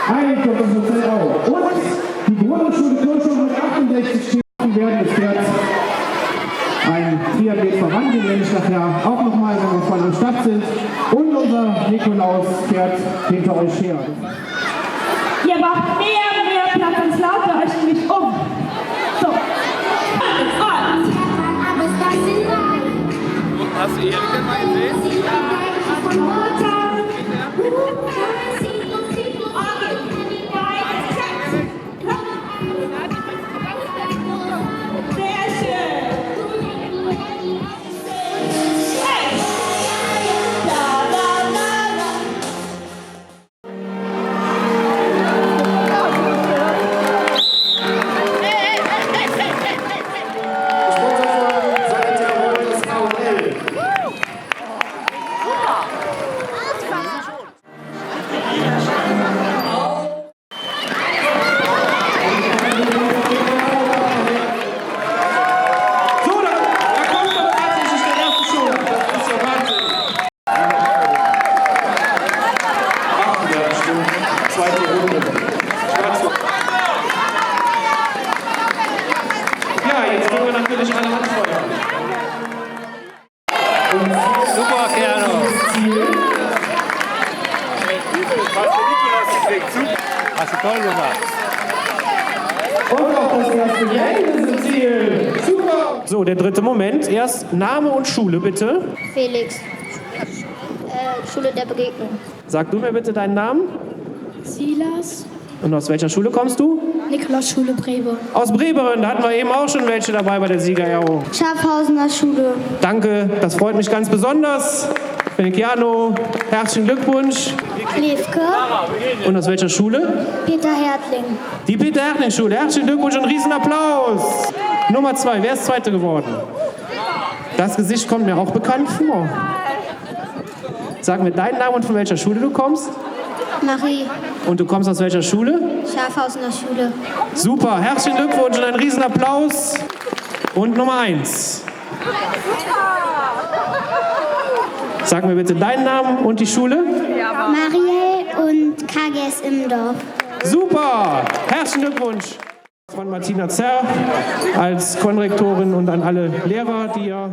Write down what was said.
Eigentlich kommt das Hotel auch. Und die Grundschule Kirchhof mit 68 Stunden werden. Es wird ein Triathlon verwandeln, wenn ich nachher auch nochmal, wenn wir voll am Start sind. Und unser Nikolaus fährt hinter euch her. Ihr macht mehr Platz ins Laut, wir euch nämlich um. So. Und. Hast du Erika mal gesehen? Super, Kerno. Hast du toll gemacht. Und auch das erste Ergebnis im Ziel. Super. So, der dritte Moment. Erst Name und Schule, bitte. Felix. Schule der Begegnung. Sag du mir bitte deinen Namen. Silas. Und aus welcher Schule kommst du? Nikolaus-Schule Breber. Aus Breberen. Da hatten wir eben auch schon welche dabei bei der Sieger-Aero. Schafhausener Schule. Danke, das freut mich ganz besonders. Benediano, herzlichen Glückwunsch. Levke. Und aus welcher Schule? Peter Hertling. Die Peter-Hertling-Schule. Herzlichen Glückwunsch und Riesenapplaus. Nummer 2, wer ist Zweite geworden? Das Gesicht kommt mir auch bekannt vor. Sag mir deinen Namen und von welcher Schule du kommst. Marie. Und du kommst aus welcher Schule? Schafhausener Schule. Super, herzlichen Glückwunsch und einen Riesenapplaus. Und Nummer 1. Sag mir bitte deinen Namen und die Schule. Marielle und KGS Immendorf. Super, herzlichen Glückwunsch. Von Martina Zerr als Konrektorin und an alle Lehrer, die ja